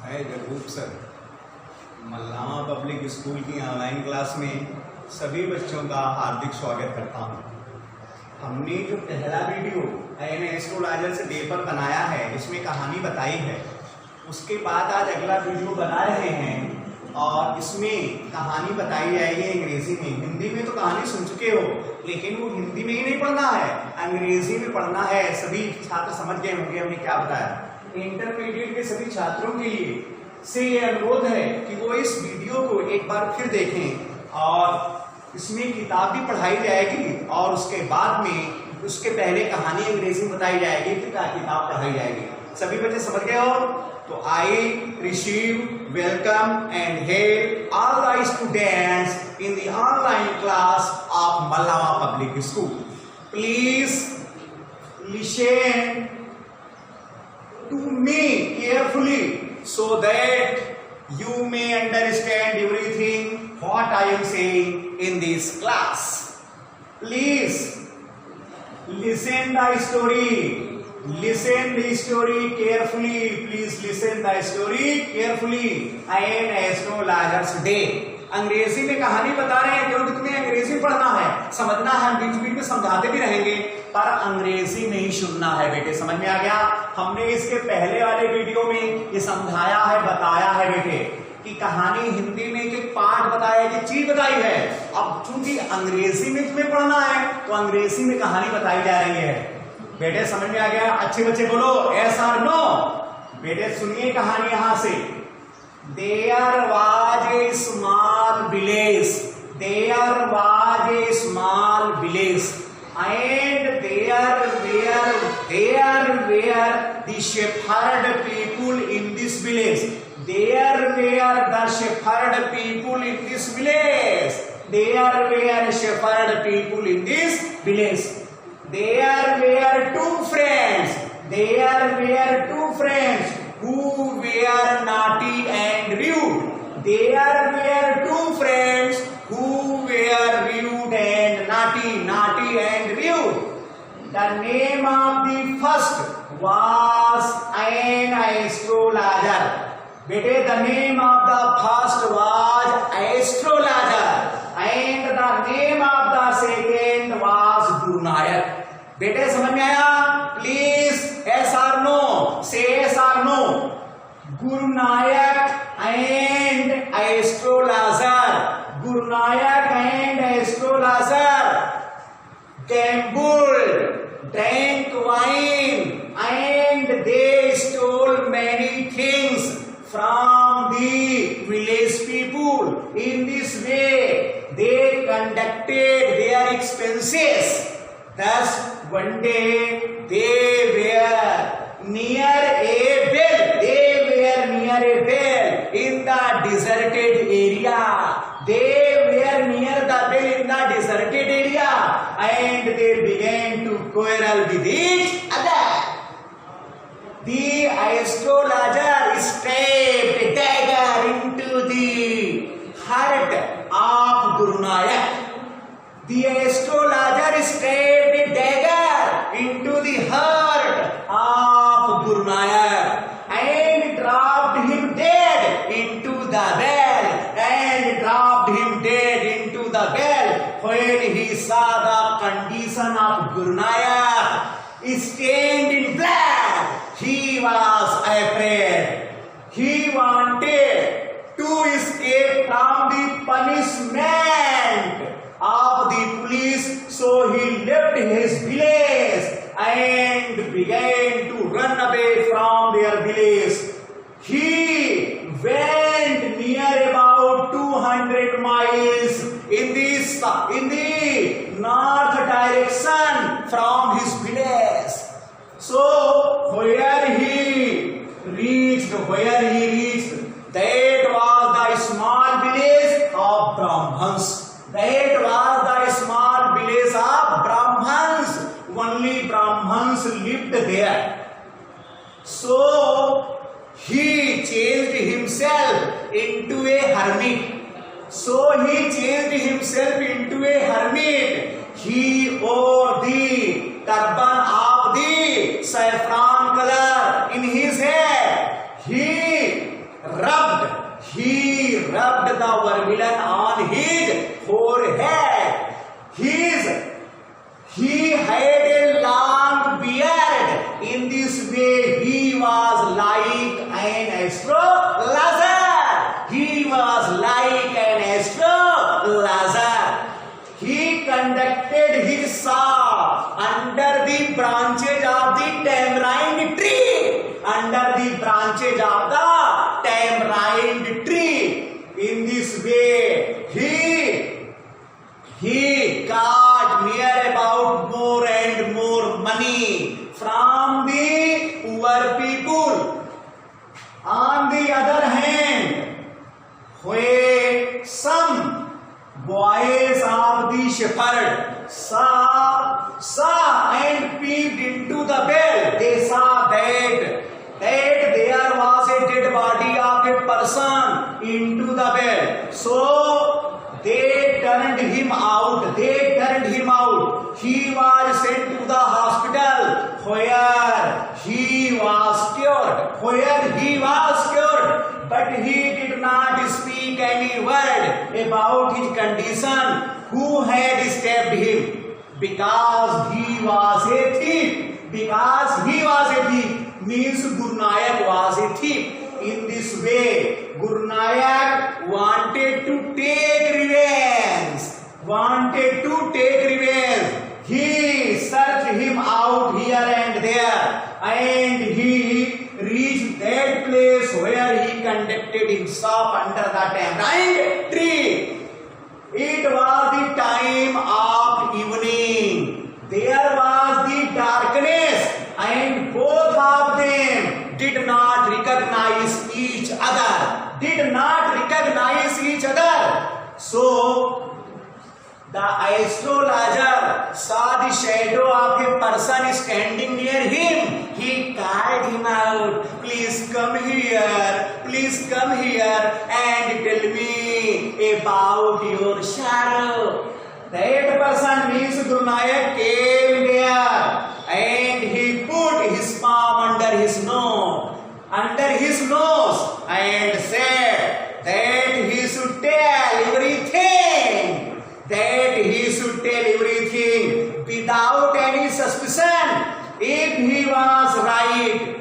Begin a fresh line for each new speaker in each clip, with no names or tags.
है Jagroop sir. मल्लामा public school की online class में सभी बच्चों का हार्दिक स्वागत करता हूँ। हमने जो पहला वीडियो एस्ट्रोलॉजर से डे पर बनाया है, जिसमें कहानी बताई है, उसके बाद आज अगला वीडियो बना रहे हैं और इसमें कहानी बताई जाएगी अंग्रेजी में। हिंदी में तो कहानी सुन चुके हो, लेकिन वो हिंदी में ही नहीं पढ़ना है, अंग्रेजी में पढ़ना है। सभी छात्र समझ गए होंगे हमने क्या बताया। इंटरमीडिएट के सभी छात्रों के लिए से ये अनुरोध है कि वो इस वीडियो को एक बार फिर देखें और इसमें किताब भी पढ़ाई जाएगी और उसके बाद में उसके पहले कहानी अंग्रेजी में बताई जाएगी, फिर किताब पढ़ाई जाएगी। सभी बच्चे समझ गए हो? तो I receive welcome and hail all the students in the online class of Mallama public school. Please listen to me carefully so that you may understand everything what I am saying in this class. Please listen the story. Listen the story carefully. Please listen the story carefully. An astrologer's day. अंग्रेजी में कहानी बता रहे हैं क्योंकि तुम्हें अंग्रेजी पढ़ना है, समझना है। हम बीच बीच में समझाते भी रहेंगे, पर अंग्रेजी में ही सुनना है बेटे। समझ में आ गया? हमने इसके पहले वाले वीडियो में ये समझाया है, बताया है बेटे कि कहानी हिंदी में एक पार्ट बताया, एक चीज बताई है। अब चूंकि अंग्रेजी में तुम्हें पढ़ना है तो अंग्रेजी में कहानी बताई जा रही है। बेटे समझ में आ गया? अच्छे बच्चे बोलो yes or no। बेटे सुनिए कहानी यहां से। There was a small village. There was a small village, and there were the shepherd people in this village. There were the shepherd people in this village. There were shepherd people in this village. There were two friends. There were two friends who were naughty and rude. There were two friends who were rude and naughty and rude. The name of the first was an astrologer. Bete, the name of the first was astrologer, and the name of the second was Guru Nanak. बेटे समझ में आया? Please yes or no, say yes or no। Guru Nayak and astrologer, Guru Nayak and astrologer gambled, drank wine, and they stole many things from the village people. In this way they conducted their expenses. Thus one day they were near a well. They were near a well in the deserted area. They were near the well in the deserted area, and they began to quarrel with each other. The astrologer stabbed a dagger into the heart of Guru Nanak. The astrologer stabbed a dagger into the heart of Guru Nanak and dropped him dead into the well. And dropped him dead into the well. When he saw the condition of Guru Nanak stained in blood, he was afraid. He wanted to escape from the punishment of the police, so he left his village and began to run away from their village. He went near about 200 miles in the north direction from his village. So where he reached, that was the small village of Brahmans. That was the small village of Brahmans. Only Brahmans lived there. So he changed himself into a hermit. He wore the turban of the saffron color in his head. He rubbed the vermilion on his forehead. He had a long beard. In this way, he was like an astrologer. He was like an astrologer. He conducted his saw under the branches of the tamarind tree. Under the branches of the tamarind tree. In this way, he got near about more and more money from the poor people. On the other hand, when some boys of the shepherd saw and peeped into the well, they saw that there was a dead body of a person into the well. So they turned him out. He was sent to the hospital where he was cured. But he did not speak any word about his condition. Who had stabbed him? Because he was a thief. Means Guru Nanak was a thief. In this way, Guru Nanak wanted to take revenge. He searched him out here and there, and he reached that place where he conducted himself under the tamarind tree. It was the time of evening. There was the darkness, and both of them did not recognize each other. So the astrologer saw the shadow of a person standing near him. He called him out, please come here and tell me about your shadow. That person means Guru Nanak came there, and he put his palm under his nose and said that he should tell everything without any suspicion. If he was right,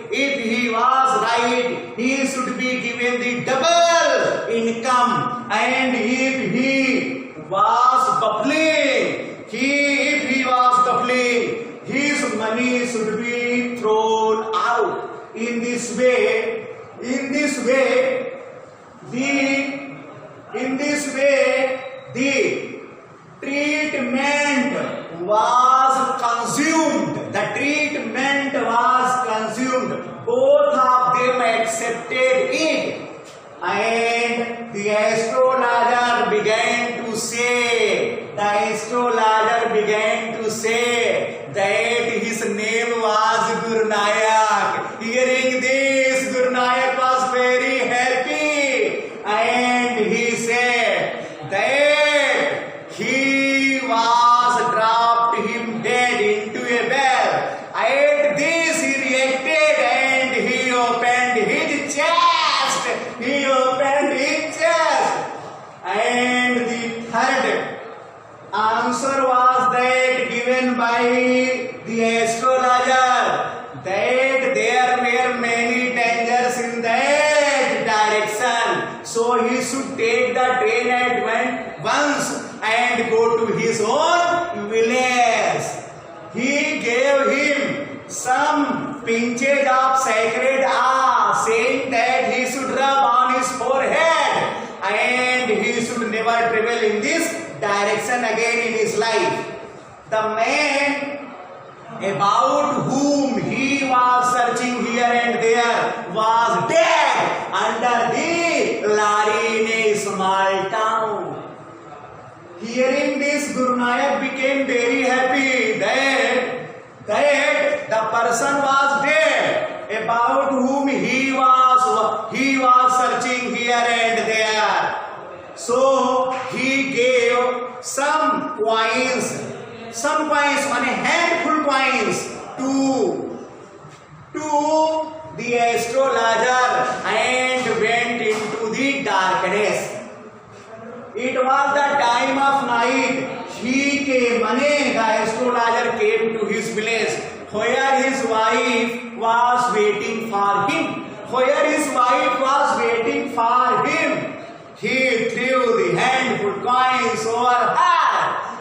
he should be given the double income, and if he was babbling, his money should be thrown out. In this way, the treatment was consumed. Both of them accepted it, and the astrologer began to say that his name was Guru Nanak. Hearing this, Guru Nanak was very happy, and he said that he was dropped him dead into a well. At this he reacted, and he opened his chest. And the third answer was that given by the astrologer, that there were many dangers in that direction, so he should take the train at once and go to his own village. He gave him some pinches of sacred oil, saying that he should rub on his forehead, and he should never travel in this direction again in his life. The man about whom he was searching here and there was dead under the lorry in a small town. Hearing this, Guru Nanak became very happy that the person was dead about whom he was searching here and there. So he gave some coins, one handful coins to the astrologer, and went into the darkness. was the time of night. He came, माने the astrologer came to his village, where his wife was waiting for him. Where his wife was waiting for him. He threw the handful coins over her.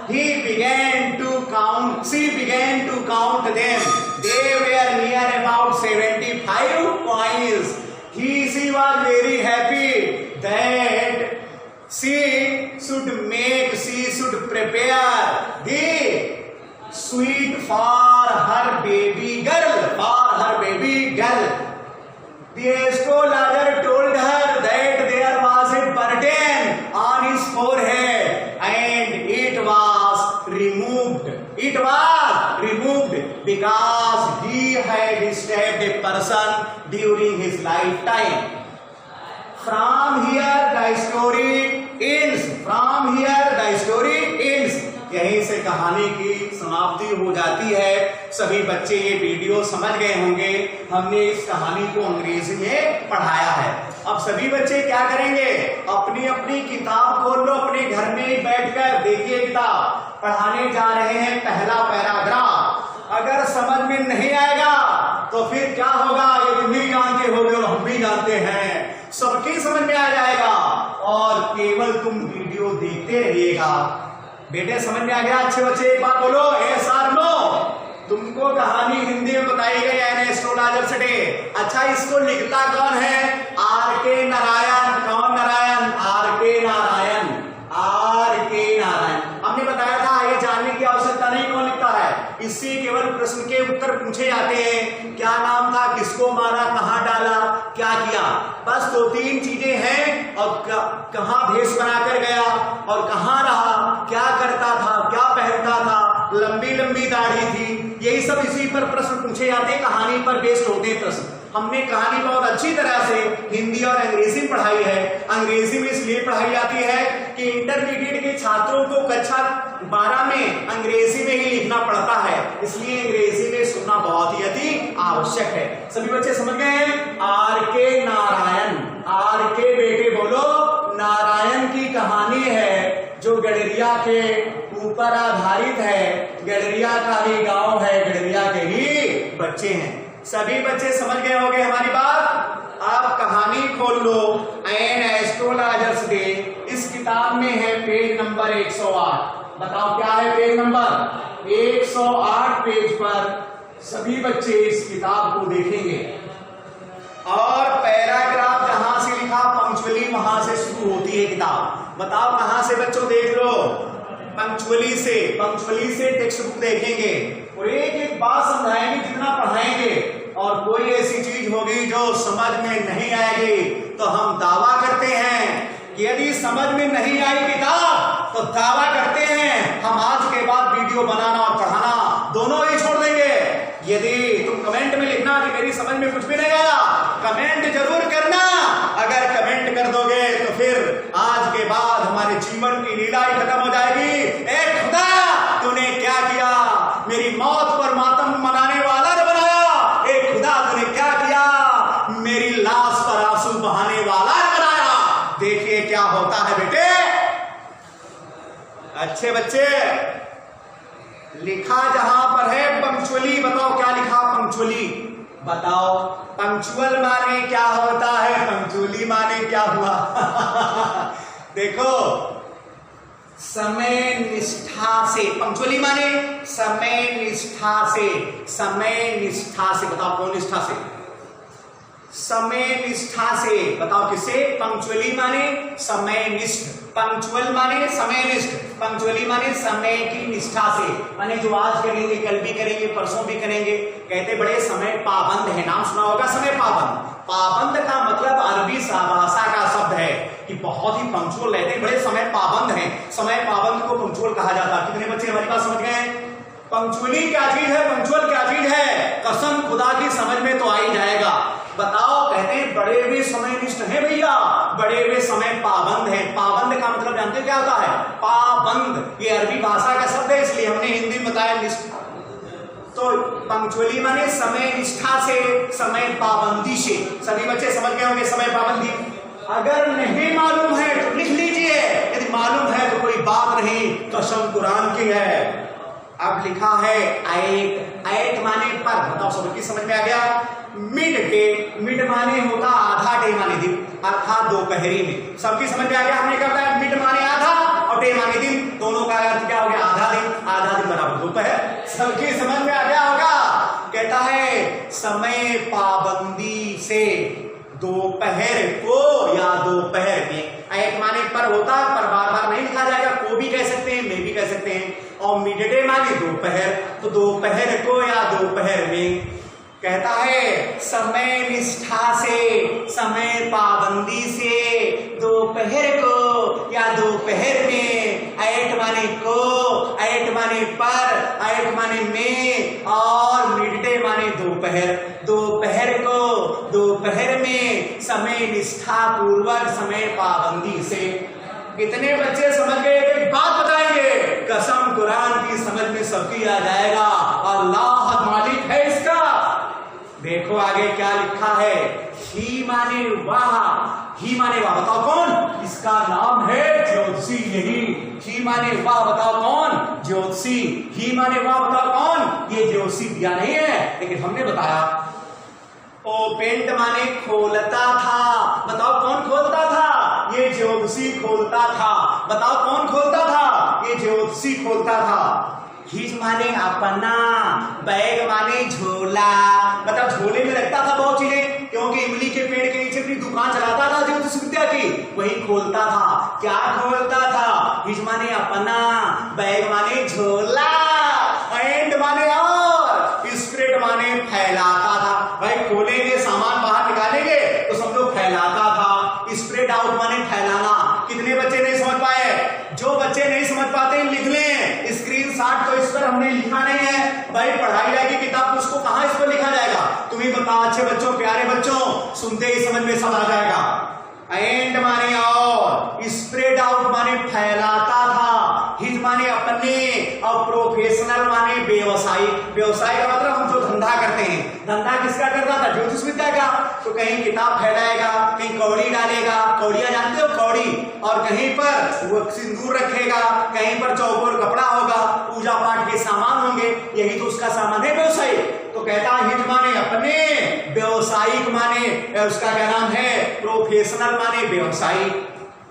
He began to count. She began to count them. They were near about 75 coins. She was very happy that she should prepare the sweet for her baby girl. The astrologer told her that there was a burden on his forehead and it was removed. Because he had disturbed a person during his lifetime. From here the story ends. यहीं से कहानी की समाप्ति हो जाती है। सभी बच्चे ये वीडियो समझ गए होंगे। हमने इस कहानी को अंग्रेजी में पढ़ाया है। अब सभी बच्चे क्या करेंगे, अपनी अपनी किताब खोल लो, अपने घर में ही बैठकर देखिए किताब। पढ़ाने जा रहे हैं पहला पैराग्राफ। अगर समझ में नहीं आएगा तो फिर क्या होगा, ये तुम भी जानते होगे और हम भी जानते हैं, सबकी समझ में आ जाएगा और केवल तुम वीडियो देखते रहिएगा। बेटे समझ में आ गया? अच्छे बच्चे एक बात बोलो, यस और नो। तुमको कहानी हिंदी में बताई गई है एस्ट्रोलॉजर्स डे। अच्छा, इसको लिखता कौन है? आर के नारायण। कौन नारायण? आर के नारायण। हमने बताया था, ये जानने की आवश्यकता नहीं कौन लिखता है। इससे केवल प्रश्न के उत्तर पूछे जाते हैं। क्या नाम था, किसको मारा, कहां डाला, क्या किया, बस 2-3 चीजें हैं। और कहां भेष बनाकर गया और कहां रहा, क्या करता था, क्या पहनता था, लंबी दाढ़ी थी, यही सब इसी पर प्रश्न पूछे जाते हैं। कहानी पर बेस्ड होते हैं प्रश्न। हमने कहानी बहुत अच्छी तरह से हिंदी और अंग्रेजी में पढ़ाई है। अंग्रेजी में इसलिए पढ़ाई जाती है कि इंटरमीडिएट के छात्रों को कक्षा 12 में अंग्रेजी में ही लिखना पड़ता है, इसलिए अंग्रेजी में सुनना बहुत ही अति आवश्यक है। सभी बच्चे समझ गए हैं? आर के नारायण। आर के बेटे बोलो, नारायण की कहानी है जो गडरिया के ऊपर आधारित है। गडरिया का ही गांव है, गडरिया के ही बच्चे हैं। सभी बच्चे समझ गए होंगे हमारी बात। आप कहानी खोल लो, एन एस्ट्रोलॉजर्स डे। इस किताब में है पेज नंबर 108। बताओ क्या है पेज नंबर 108? पेज पर सभी बच्चे इस किताब को देखेंगे और पैराग्राफ जहां से लिखा पंक्चुअली वहां से शुरू होती है किताब। बताओ कहां से बच्चों देख लो? पंक्चुअली से टेक्स्ट बुक देखेंगे और एक बात समझाएंगे जितना पढ़ाएंगे। और कोई ऐसी चीज होगी जो समझ में नहीं आएगी तो हम दावा करते हैं कि यदि समझ में नहीं आई किताब तो दावा करते हैं हम आज के बाद वीडियो बनाना और पढ़ाना दोनों ही छोड़ देंगे। यदि तुम कमेंट में लिखना कि मेरी समझ में कुछ भी नहीं आया, कमेंट जरूर करना। अगर कमेंट कर दोगे तो फिर आज के बाद हमारे जीवन की लीला ही खत्म हो जाएगी। ए खुदा, तूने क्या किया? मेरी मौत पर मातम मनाने वाला ने बनाया। ए खुदा, तूने क्या किया? मेरी लाश पर आंसू बहाने वाला ने बनाया। देखिए क्या होता है बेटे। अच्छे बच्चे, लिखा जहां पर है पंक्चुअली, बताओ क्या लिखा? पंक्चुअली। बताओ पंक्चुअल माने क्या होता है, पंक्चुअली माने क्या हुआ? देखो, समय निष्ठा से। पंक्चुअली माने समय निष्ठा से। समय निष्ठा से। बताओ कौन निष्ठा से? समय निष्ठा से। बताओ किसे? पंक्चुअली माने समय निष्ठ। पंक्चुअल माने समय निष्ठ। पंक्चुअली माने समय की निष्ठा से। माने जो आज करेंगे कल भी करेंगे, परसों भी करेंगे। कहते बड़े समय पाबंद है। नाम सुना होगा समय पाबंद। पाबंद का मतलब अरबी भाषा का शब्द है कि बहुत ही पंक्चुअल रहते हैं, बड़े समय पाबंद हैं। समय पाबंद को पंक्चुअल कहा जाता है। कितने बच्चे हमारी बात समझ गए? पंक्चुअली क्या चीज है, पंक्चुअल क्या चीज है? कसम खुदा की समझ में तो आ ही जाएगा। बताओ, कहते हैं बड़े वे समय निष्ठ है भैया, बड़े वे समय पाबंद है। पाबंद का मतलब जानते क्या होता है? पाबंद। ये अरबी भाषा का शब्द है, इसलिए हमने हिंदी में बताया निष्ठ। तो पंक्चुअली माने समय निष्ठा से, समय पाबंदी से। सभी बच्चे समझ गए होंगे समय पाबंदी। अगर नहीं मालूम है तो लिख लीजिए, यदि मालूम है तो कोई बात नहीं, कसम कुरान की है। अब लिखा है ऐट, ऐट माने पर, बताओ सबकी समझ में आ गया। मिड डे, मिड माने होता आधा, डे माने दिन, अर्थात दोपहरी में। सबकी समझ में आ गया हमने क्या बताया, मिड माने आधा और डे माने दिन, दोनों का अर्थ क्या हो गया, आधा दिन, आधा दिन बराबर दोपहर। सबकी समझ में आ गया होगा। कहता है समय पाबंदी से दोपहर को या दोपहर में, एक माने पर होता है, पर बार बार नहीं लिखा जाएगा, को भी कह सकते हैं, मैं भी कह सकते हैं, और मिड डे माने दोपहर, तो दोपहर को या दोपहर में। कहता है समय निष्ठा से, समय पाबंदी से दोपहर को या दोपहर में, ऐट माने को, ऐट माने पर, ऐट माने में, और मिड डे माने दोपहर, दोपहर को दोपहर में, समय निष्ठा पूर्वक, समय पाबंदी से। कितने बच्चे समझ गए? एक बात बताएंगे, कसम कुरान की समझ में सबकी आ जाएगा, अल्लाह मालिक है इसका। देखो आगे क्या लिखा है, ही माने वाह, ही माने वाह, बताओ कौन, इसका नाम है ज्योतिषी। यही ही माने वाह, बताओ कौन, ज्योतिषी। ही माने वाह, बताओ कौन, ये ज्योतिषी दिया नहीं है, लेकिन हमने बताया। ओपेंट माने खोलता था, बताओ कौन खोलता था, ये ज्योतिषी खोलता था। बताओ कौन खोलता था, ये ज्योतिषी खोलता था। हिज माने अपना, बैग माने झोला, मतलब झोले में रखता था बहुत चीजें, क्योंकि इमली के पेड़ के नीचे अपनी दुकान चलाता था ज्योतिष विद्या की, वही खोलता था। क्या खोलता था, हिज माने अपना, बैग माने झोला, एंड माने और, स्प्रेड माने फैलाता था। भाई खोलेंगे सामान बाहर निकालेंगे तो सब लोग फैलाता था। स्प्रेड आउट माने फैलाना। कितने बच्चे नहीं समझ पाए? जो बच्चे नहीं समझ पाते लिख लें, स्क्रीनशॉट तो इस पर हमने लिखा नहीं है भाई, पढ़ाई जाएगी किताब, उसको कहां इस पर लिखा जाएगा। तुम्हें बताओ अच्छे बच्चों, प्यारे बच्चों, सुनते ही समझ में सब आ जाएगा। एंड माने और, स्प्रेड आउट माने फैलाता था, हिज माने अपने, और प्रोफेशनल माने व्यवसायी। व्यवसाय का मतलब हम जो धंधा करते हैं, धंधा किसका करता था, ज्योतिष विद्या का। तो कहीं किताब फैलाएगा, कहीं कौड़ी डालेगा, कौड़िया जानते हो कौड़ी, और कहीं पर वो सिंदूर रखेगा, कहीं पर चौकोर कपड़ा होगा, पूजा पाठ के सामान होंगे, यही तो उसका सामान है व्यवसायी। तो कहता हिज माने अपने, व्यवसायिक माने उसका क्या नाम है, प्रोफेशनल माने व्यवसायी।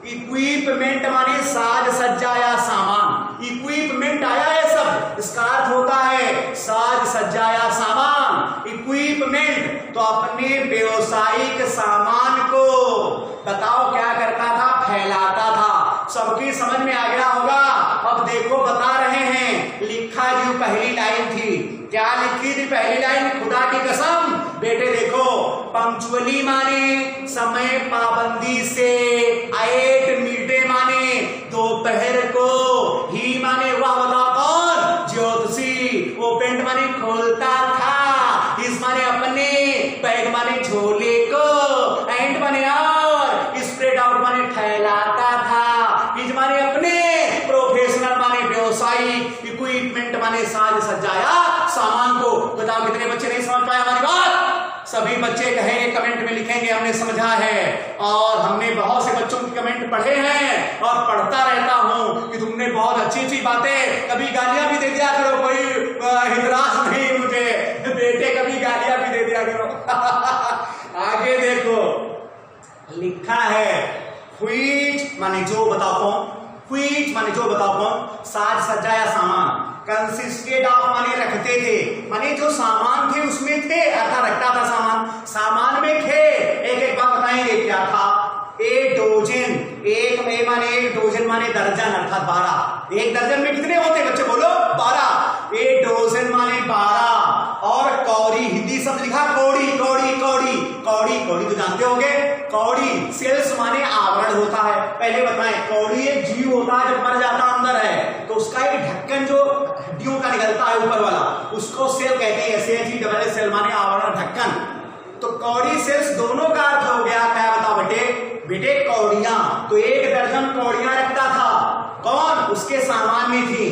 इक्विपमेंट माने साज सज्जा या सामान, इक्विपमेंट आया है सब, इसका अर्थ होता है साज सज्जा या सामान। इक्विपमेंट तो अपने व्यवसायिक सामान को, बताओ क्या करता था, फैलाता था। सबकी समझ में आ गया होगा। अब देखो बता रहे हैं, लिखा जो पहली लाइन थी, क्या लिखी थी पहली लाइन, खुदा की कसम बेटे देखो, पंक्चुअली माने समय पाबंदी से, एट मिडे माने दोपहर को, ही माने वह, बताओ कौन, ज्योतिषी। ओपेंट माने खोलता था, इस माने अपने, बैग माने झोले को, एंड माने और, स्प्रेड आउट माने फैलाता था, हिज माने अपने, प्रोफेशनल माने व्यवसायी, इक्विपमेंट माने साज सज्जाया सामान को। बताओ कितने बच्चे नहीं समझ पाए हमारी बात? सभी बच्चे कहेंगे, कमेंट में लिखेंगे हमने समझा है। और हमने बहुत से बच्चों के कमेंट पढ़े हैं और पढ़ता रहता हूं कि तुमने बहुत अच्छी अच्छी बातें, कभी गालियां भी दे दिया करो, कोई हितराज नहीं मुझे, बेटे कभी गालियां भी दे दिया करो। आगे देखो लिखा है, व्हिच माने जो, बताओ कौन, व्हिच माने जो, बताओ कौन, साज सज्जा या सामान। कंसिस्टेड ऑफ माने रखते थे, माने जो सामान थे उसमें थे, अर्थात रखता था सामान, सामान में थे। एक एक बात बताएंगे क्या था। ए डोजन, एक ए माने एक, डोजन माने दर्जन, अर्थात 12। एक दर्जन में कितने होते बच्चे बोलो, 12। ए डोजन माने 12। और कौड़ी, हिंदी शब्द लिखा कौड़ी, कौड़ी कौड़ी कौड़ी, कौड़ी तो जानते होंगे, कौड़ी। सेल्स माने आवरण होता है। पहले बताएं, कौड़ी एक जीव होता है, जब मर जाता अंदर है तो उसका एक ढक्कन जो हड्डियों का निकलता है ऊपर वाला, उसको सेल कहते हैं। सेल माने आवरण, ढक्कन। तो कौड़ी सेल्स दोनों का अर्थ हो गया, क्या बताओ बेटे, कौड़ियां। तो एक दर्जन कौड़ियां रखता था, कौन, उसके सामान में थी।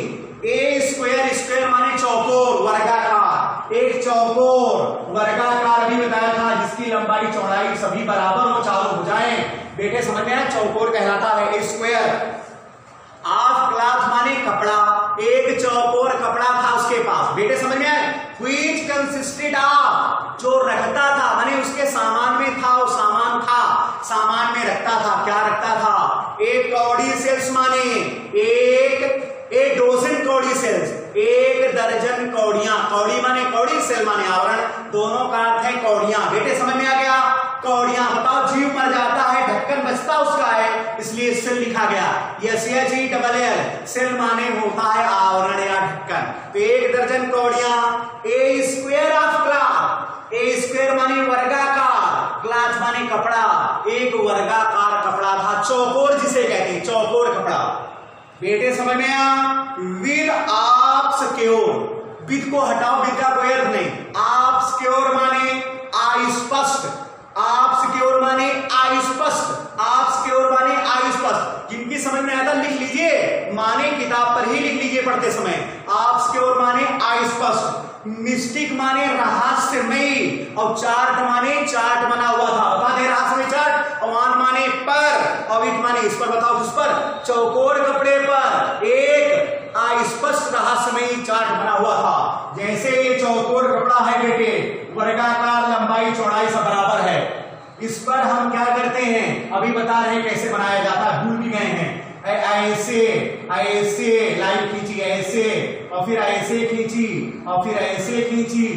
ए स्क्वायर, स्क्वायर माने चौकोर, वर्गाकार। एक चौकोर वर्गाकार भी बताया था, जिसकी लंबाई चौड़ाई सभी बराबर हो, चारों भुजाएं बेटे समझ में आया, चौकोर कहलाता है स्क्वायर। ऑफ क्लॉथ माने कपड़ा, एक चौकोर कपड़ा था उसके पास, बेटे समझ में आया। व्हिच कंसिस्टेड ऑफ, जो रखता था माने उसके सामान में था, वो सामान था, सामान में रखता था, क्या रखता था, एक कौड़ी सेल्स माने एक डोजन कौड़ी सेल्स, एक दर्जन कौड़ियां, कौड़ी माने कौड़ी, सेल माने आवरण, दोनों का अर्थ है कौड़ियां। बेटे समझ में आ गया, कौड़ियां। बताओ जीव मर जाता है, ढक्कन बचता उसका है, इसलिए सेल लिखा गया। SHELL, सेल माने होता है आवरण या ढक्कन। तो एक दर्जन कौड़ियां, a square of cloth, a square माने वर्गाकार, क्लॉथ माने कपड़ा, एक वर्गाकार कपड़ा था, चौकोर जिसे कहते हैं, चौकोर कपड़ा। बेटे समझ में आया। विद आप सिक्योर, विद को हटाओ, विद का कोई अर्थ नहीं, आप सिक्योर माने अस्पष्ट, आप सिक्योर माने अस्पष्ट, आप सिक्योर माने अस्पष्ट। जिनकी समझ में आता लिख लीजिए, माने किताब पर ही लिख लीजिए पढ़ते समय। आप सिक्योर माने अस्पष्ट, मिस्टिक माने रहस्यमयी, और चार्ट माने चार्ट बना हुआ था, बता दे रहस्यमय चार्ट, अमान माने पर, और इट माने इस पर, बताओ किस पर, चौकोर कपड़े पर एक अस्पष्ट रहस्यमयी चार्ट बना हुआ था। जैसे ये चौकोर कपड़ा है बेटे, वर्गाकार, लंबाई चौड़ाई सब बराबर है, इस पर हम क्या करते हैं, अभी बता रहे हैं कैसे बनाया जाता है, भूल भी गए हैं। ऐसे ऐसे लाइन खींची, ऐसे, और फिर ऐसे खींची, और फिर ऐसे खींची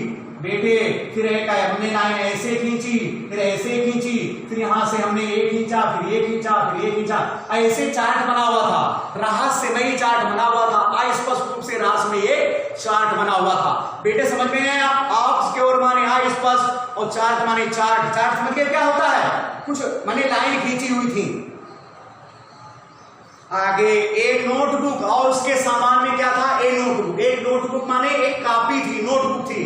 बेटे, फिर एक हमने लाइन ऐसे खींची, फिर ऐसे खींची, फिर यहां से हमने ये खींचा, फिर ये खींचा, फिर ये खींचा, ऐसे चार्ट बना हुआ था, रहस्यमयी चार्ट बना हुआ था, अस्पष्ट रूप से रहस्यमयी चार्ट बना हुआ था। बेटे समझ में आया, आप के ओर माने अस्पष्ट और चार्ट माने चार्ट। चार्ट समझ के क्या होता है, कुछ माने लाइन खींची हुई थी। आगे एक नोटबुक, और उसके सामान में क्या था, एक नोटबुक, एक नोटबुक माने एक कॉपी थी, नोटबुक थी।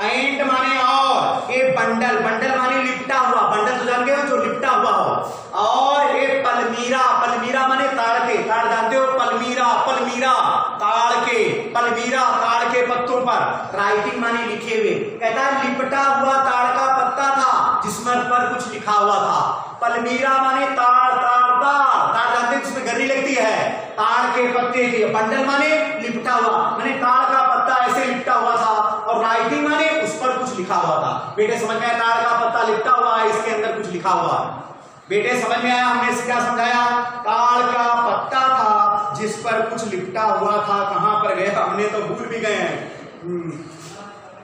एंड माने और, एक बंडल, बंडल माने लिपटा हुआ, बंडल तो जानते हो जो लिपटा हुआ हो, और एक पलमीरा, पलमीरा माने ताड़ के, ताड़ जानते हो, पलमीरा, पलमीरा ताड़ के, पलमीरा ताड़ के पत्तों पर, राइटिंग माने लिखे हुए, कहता है लिपटा हुआ ताड़ का पत्ता था जिसमें पर कुछ लिखा हुआ था। पलमीरा माने ताड़, ताड़ ताड़, ताड़ जानते हैं जिसमें गर्री लगती है, ताड़ के पत्ते की, बंडल माने लिपटा हुआ, माने ताड़ का पत्ता ऐसे लिपटा हुआ था, और राइटिंग माने उस पर कुछ लिखा हुआ था। बेटे समझ में आया, ताड़ का पत्ता लिपटा हुआ है, इसके अंदर कुछ लिखा हुआ है। बेटे समझ में आया, हमने क्या समझाया, ताड़ का पत्ता था जिस पर कुछ लिपटा हुआ था, कहां पर गए हमने तो भूल भी गए हैं।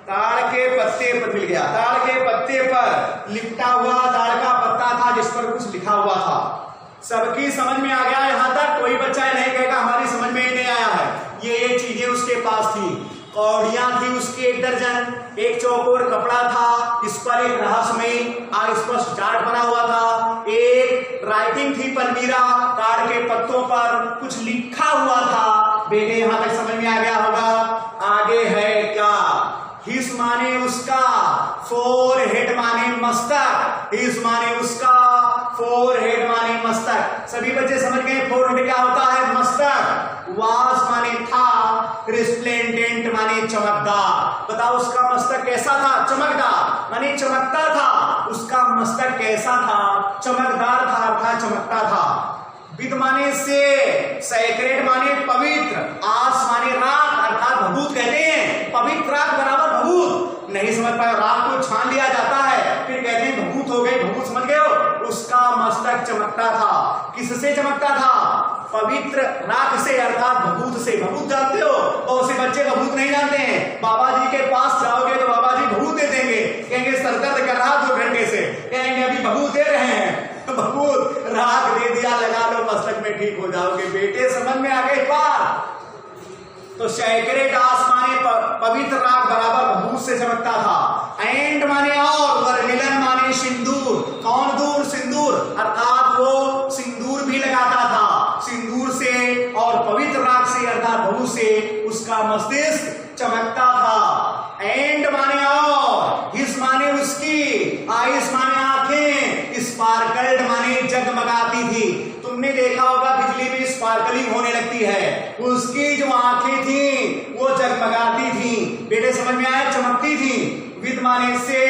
ताड़ के पत्ते पर मिल गया, ताड़ के पत्ते पर लिपटा हुआ ताड़ का पत्ता था जिस पर कुछ लिखा हुआ था। सबकी समझ में आ गया यहां तक, कोई बच्चा नहीं कहेगा हमारी समझ में ही नहीं आया है। ये चीजें उसके पास थी, कौड़ियां थी उसकी एक दर्जन, एक चौकोर कपड़ा था, इस पर एक रहस्यमयी अस्पष्ट चार्ट बना हुआ था, एक राइटिंग थी पलमीरा, ताड़ के पत्तों पर कुछ लिखा हुआ था। बेटे यहां तक समझ में आ गया होगा। आगे है क्या, हिस माने उसका, फोर हेड माने मस्तक, हिस माने उसका, फोर हेड माने मस्तक। सभी बच्चे समझ गए फोर हेड क्या होता है, मस्तक। वास माने था, रिस्प्लेंडेंट माने चमकदार। बताओ उसका मस्तक कैसा था, चमकदार माने चमकता था, उसका मस्तक कैसा था, चमकदार था अर्थात चमकता था। विद माने से, सैक्रेड माने पवित्र, आस माने राख अर्थात भभूत कहते हैं, पवित्र राख बराबर भभूत। नहीं समझ पाए, राख को छान लिया जाता है फिर कहते हैं भभूत हो गई, भभूत समझ गए हो। उसका मस्तक चमकता था, किससे चमकता था, पवित्र राख से अर्थात भभूत से। भभूत जानते हो, बहुत से बच्चे भभूत नहीं जानते हैं। बाबा जी के पास जाओगे तो बाबा जी भभूत दे देंगे, कहेंगे सर दर्द कर रहा 2 घंटे से, कहेंगे अभी भभूत दे रहे हैं, भभूत राख दे दिया, लगा लो मस्तक में ठीक हो जाओगे। बेटे समझ में आ गए बात। तो सैक्रेड आस माने पवित्र राख बराबर भभूत से चमकता था। एंड माने और, वर्मिलन माने सिंदूर, कौन दूर, सिंदूर अर्थात वो सिंदूर भी लगाता था, सिंदूर से और पवित्र राख से अर्थात भभूत से उसका मस्तिष्क चमकता था। एंड माने और, हिस माने उसकी, आइस माने आंखें, स्पार्कल्ड माने जगमगाती थी। तुमने देखा होगा बिजली में स्पार्कलिंग होने लगती है, उसकी जो आंखें थी वो जगमगाती थी। बेटे समझ में आया, चमकती थी। विद माने से,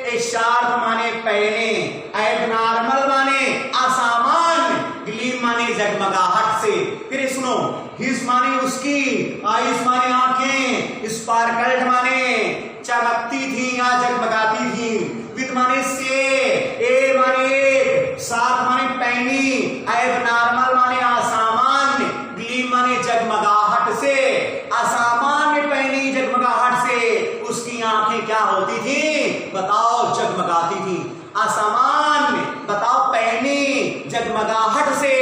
ए शार्प माने पहने, एब नॉर्मल माने आसान आइस माने आंखें, स्पार्कल्ड माने चमकती थी या जगमगाती थी, विद माने से, ए माने एक, सात माने पैनी, एबनॉर्मल माने असामान्य, ग्लीम माने जगमगाहट से, असामान्य पैनी जगमगाहट से उसकी आंखें क्या होती थी बताओ जगमगाती थी। असामान्य बताओ पैनी जगमगाहट से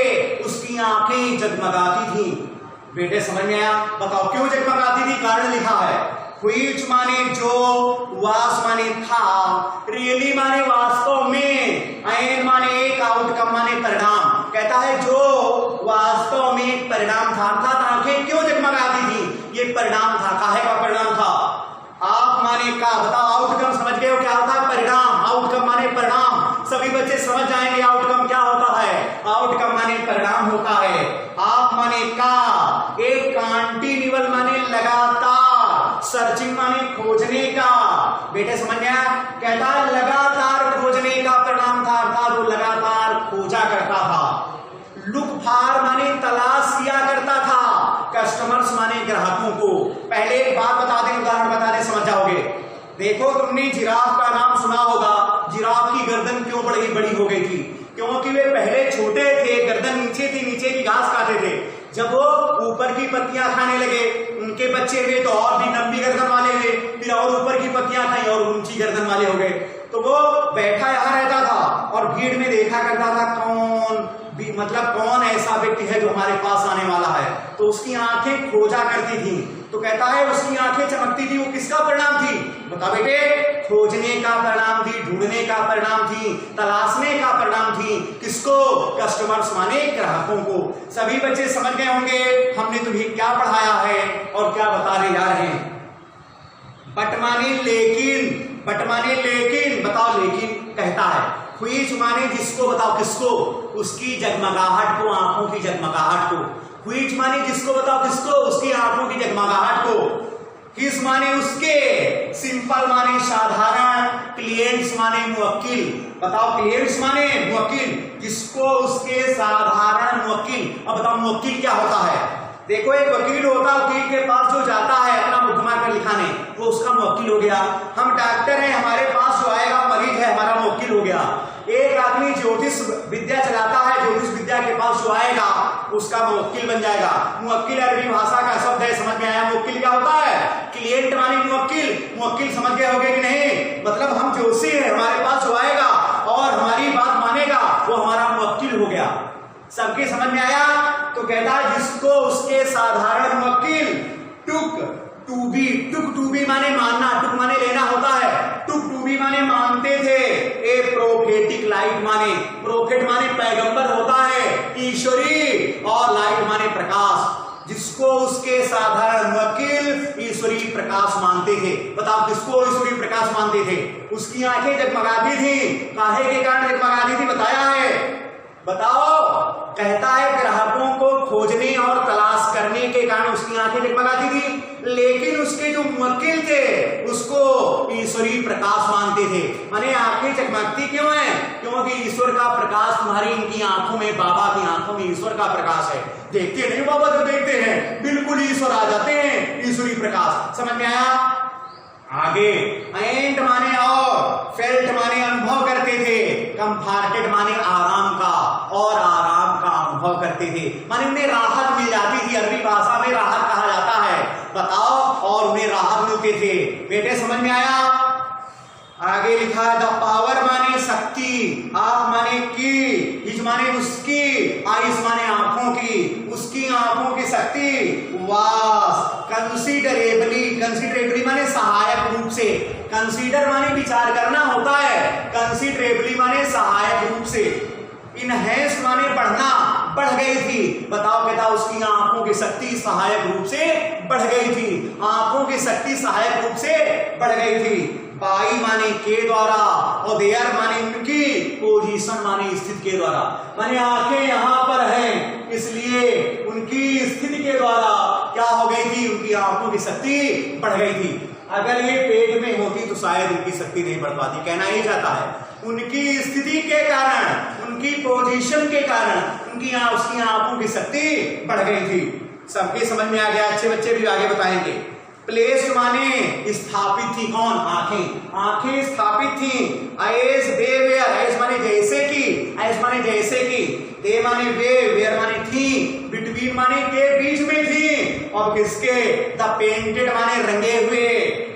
उसकी आंखें जगमगाती थी। बेटे समझ में आया? बताओ क्यों जगमगाती थी, कारण लिखा है। व्हिच माने जो, वास माने था, रियली माने वास्तव में, एंड माने एक, आउटकम माने परिणाम। कहता है जो वास्तव में एक परिणाम था, अर्थात आंखें क्यों जगमगाती थी, ये परिणाम था। काहे का परिणाम था? आप माने का, बताओ आउटकम समझ गए हो क्या होता है? परिणाम। आउटकम माने परिणाम, सभी बच्चे समझ जाएंगे आउटकम क्या होता है। आउटकम माने परिणाम होता है। आप माने का, एक कंटीन्यूअल माने लगातार, सर्चिंग माने खोजने का। बेटे समझ गया? कहता है लगातार खोजने का परिणाम था, अर्थात वो लगातार खोजा करता था। लुक फार माने तलाश किया करता था, कस्टमर्स माने ग्राहकों को। पहले एक बात बता दें, उदाहरण बता दें, समझ जाओगे। देखो तुमने जिराफ का नाम सुना होगा। जिराफ की गर्दन क्यों बड़ी हो गई थी? क्योंकि वे पहले छोटे थे, गर्दन नीचे थी, नीचे की घास खाते थे। जब वो ऊपर की पत्तियां खाने लगे, उनके बच्चे हुए तो और भी लंबी गर्दन वाले हुए, फिर और ऊपर की पत्तियां खाई और ऊंची गर्दन वाले हो गए। तो वो बैठा यहाँ रहता था और भीड़ में देखा करता था कौन मतलब कौन ऐसा व्यक्ति है जो हमारे पास आने वाला है, तो उसकी आंखें खोजा करती थी। तो कहता है उसकी आंखें चमकती थी, वो किसका परिणाम थी? बता बेटे, खोजने का परिणाम थी, ढूंढने का परिणाम थी, तलाशने का परिणाम थी। किसको? कस्टमर्स माने ग्राहकों को। सभी बच्चे समझ गए होंगे हमने तुम्हें क्या पढ़ाया है और क्या बताने जा रहे हैं। बट माने लेकिन, बट माने लेकिन, बताओ लेकिन कहता है। व्हिच माने जिसको, बताओ किसको? उसकी जगमगाहट को, आंखों की जगमगाहट को। व्हिच माने जिसको, बताओ किसको? उसकी आंखों की जगमगाहट को। किस माने उसके, सिंपल माने साधारण, क्लियंट्स माने मुवक्किल। बताओ क्लियंट्स माने मुवक्किल, जिसको उसके साधारण मुवक्किल। अब बताओ मुवक्किल क्या होता है? देखो एक वकील होता है, वकील के पास जो जाता है अपना मुकदमा कर लिखाने, वो उसका मुवक्किल हो गया। हम डॉक्टर हैं, हमारे पास जो आएगा मरीज है, हमारा मुवक्किल हो गया। एक आदमी ज्योतिष विद्या चलाता है, ज्योतिष विद्या के पास जो आएगा उसका मुवक्किल बन जाएगा। मुवक्किल अरबी भाषा का शब्द है, समझ में आया? मुवक्किल क्या होता है? क्लियंट माने मुवक्किल। मुवक्किल समझ गए होगे कि नहीं? मतलब हम जोशी है, हमारे पास जो आएगा और हमारी बात मानेगा वो हमारा मुवक्किल हो गया। सबके समझ में आया? तो कहता है जिसको उसके साधारण मुवक्किल टुक टू बी माने मानना, टुक माने लेना होता है, टुक टू बी माने मानते थे। ए प्रोफेटिक लाइट माने, प्रोफेट माने पैगंबर होता है, ईश्वरी, और लाइट माने प्रकाश। जिसको उसके साधारण मुवक्किल ईश्वरी प्रकाश मानते थे। बताओ किसको ईश्वरी प्रकाश मानते थे? उसकी आंखें जगमगाती थी। काहे के कारण जगमगाती थी बताया है? बताओ। कहता है ग्राहकों को खोजने और तलाश करने के कारण उसकी आंखें जगमगाती थी, लेकिन उसके जो मुवक्किल थे उसको ईश्वरी प्रकाश मानते थे। माने आंखें जगमगती क्यों है? क्योंकि ईश्वर का प्रकाश तुम्हारी इनकी आंखों में, बाबा की आंखों में ईश्वर का प्रकाश है। देखते नहीं बाबा, जो देखते हैं बिल्कुल ईश्वर आ जाते हैं, ईश्वरी प्रकाश। समझ में आया? आगे एंड माने और, फेल्ट माने अनुभव करते थे, कंफर्टेड माने आराम का, और आराम का अनुभव करते थे। माने उन्हें राहत मिल जाती थी, अरबी भाषा में राहत कहा जाता है। बताओ, और उन्हें राहत मिलते थे। बेटे समझ में आया? आगे लिखा है द पावर माने शक्ति, आप माने की, हिज माने उसकी, आइस माने आंखों की, उसकी आंखों की शक्ति, वास कंसिडरेबली, कंसिडरेबली माने सहायक रूप से, कंसीडर माने विचार करना होता है, कंसिडरेबली माने सहायक रूप से, इनहेंस माने बढ़ना, बढ़ गई थी। बताओ कहता उसकी आंखों की शक्ति सहायक रूप से बढ़ गई थी, आंखों की शक्ति सहायक रूप से बढ़ गई थी। बाई माने के द्वारा, और देयर माने उनकी, पोजीशन माने स्थिति के द्वारा। माने आंखें यहाँ पर हैं, इसलिए उनकी स्थिति के द्वारा क्या हो गई थी? उनकी आंखों की शक्ति बढ़ गई थी। अगर ये पेट में होती तो शायद उनकी शक्ति नहीं बढ़ पाती। कहना ये जाता है उनकी स्थिति के कारण, उनकी पोजीशन के कारण उसकी आंखों की शक्ति बढ़ गई थी। सबके समझ में आ गया, अच्छे बच्चे भी आगे बताएंगे। प्लेस्ड माने स्थापित थी, कौन? आंखें, आंखें स्थापित थी। एज दे वेयर, एज माने जैसे की, एज माने जैसे की, दे माने वे, वेयर माने थी, बिटवीन माने के बीच में थी, और किसके? द पेंटेड माने रंगे हुए,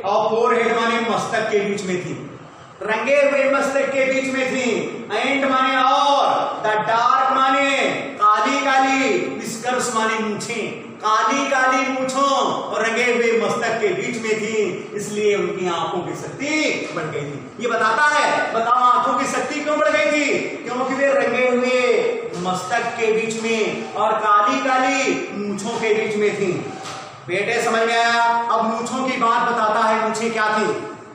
और फोरहेड माने मस्तक के बीच में थी, रंगे हुए मस्तक के बीच में थी। एंड माने और, द डार्क माने काली काली, विस्कर्स माने मूंछें, काली काली मूंछों और रंगे हुए मस्तक के बीच में थी, इसलिए उनकी आंखों की शक्ति बढ़ गई थी। ये बताता है, बताओ आंखों की शक्ति क्यों बढ़ गई थी? क्योंकि वे रंगे हुए मस्तक के बीच में और काली काली मूंछों के बीच में थी। बेटे समझ में आया? अब मूंछों की बात बताता है, मूंछें क्या थी?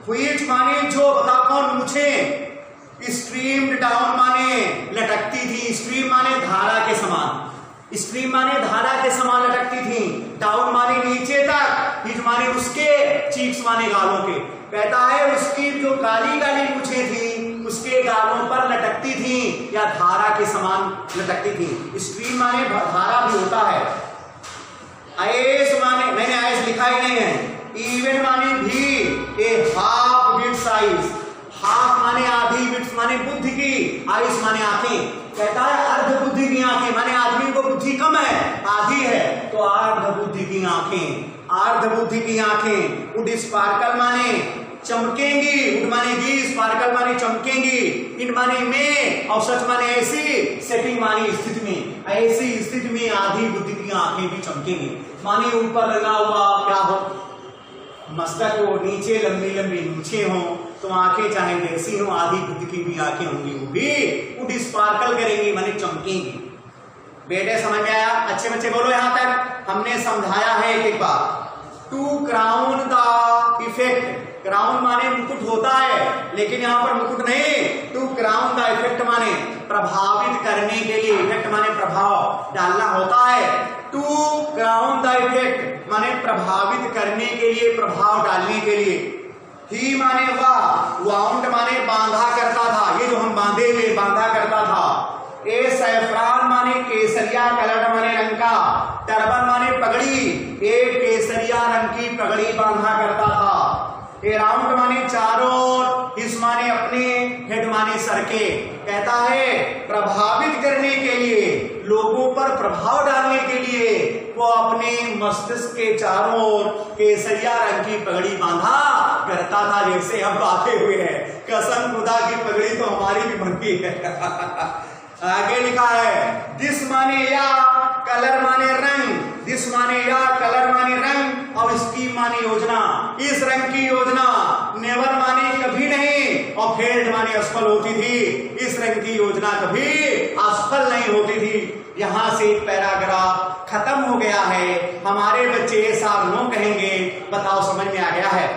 व्हिच माने जो, बताओ कौन? मूंछें। स्ट्रीम्ड डाउन माने लटकती थी, स्ट्रीम माने धारा के समान, स्ट्रीम माने धारा के समान लटकती थी, डाउन माने नीचे तक, हिज माने उसके, चीक्स माने गालों के। कहता है उसकी जो काली काली मूंछें थी उसके गालों पर लटकती थी या धारा के समान लटकती थी। स्ट्रीम माने धारा भी होता है। आइस माने, मैंने आइस लिखा ही नहीं है, इवन माने भी, ए हाफ बिट साइज, हाफ माने आधी, बिट्स माने बुद्धि की, आइस माने आंखें। कहता है अर्ध बुद्धि की आंखें, माने आदमी को बुद्धि कम है, आधी है, तो अर्ध बुद्धि की आंखें, अर्ध बुद्धि की आंखें। उड स्पार्कल माने चमकेंगी, उड माने गी, स्पार्कल माने चमकेंगी, इन माने में, और सच माने ऐसी, सेटिंग माने स्थिति में, ऐसी स्थिति में आधी बुद्धि की आंखें भी चमकेंगी। माने ऊपर लगा हुआ क्या हो? मस्तक हो, नीचे लंबी लंबी मूंछें हो, तो आंखें चाहे वैसी हो, आधी बुद्धि की भी आंखें होंगी, वो भी उड स्पार्कल करेंगी, माने चमकेंगी। बेटे समझ में आया? अच्छे बच्चे बोलो, यहां तक हमने समझाया है एक बार। To crown the effect, crown माने मुकुट होता है, लेकिन यहां पर मुकुट नहीं, टू क्राउन द इफेक्ट माने प्रभावित करने के लिए, इफेक्ट माने प्रभाव डालना होता है। टू क्राउन द इफेक्ट माने प्रभावित करने के लिए, प्रभाव डालने के लिए। ही माने वह, वाउंड माने बांधा करता था, ये जो हम बांधे हुए, बांधा करता था। ए सैफरान माने केसरिया कलर माने रंग का, टर्बन माने पगड़ी, ए केसरिया रंग की पगड़ी बांधा करता था। ए राउंड माने चारों, इस माने अपने, हेड माने सर के। कहता है प्रभावित करने के लिए, लोगों पर प्रभाव डालने के लिए वो अपने मस्तिष्क के चारों ओर केसरिया रंग की पगड़ी बांधा करता था, जैसे हम बांधे हुए हैं। कसम खुदा की पगड़ी तो हमारी भी बनती है। आगे लिखा है दिस माने या, कलर माने रंग, दिस माने या, कलर माने रंग, और स्कीम माने योजना, इस रंग की योजना। नेवर माने कभी नहीं, और फेल्ड माने असफल होती थी, इस रंग की योजना कभी असफल नहीं होती थी। यहां से पैराग्राफ खत्म हो गया है। हमारे बच्चे सार नो कहेंगे। बताओ समझ में आ गया है?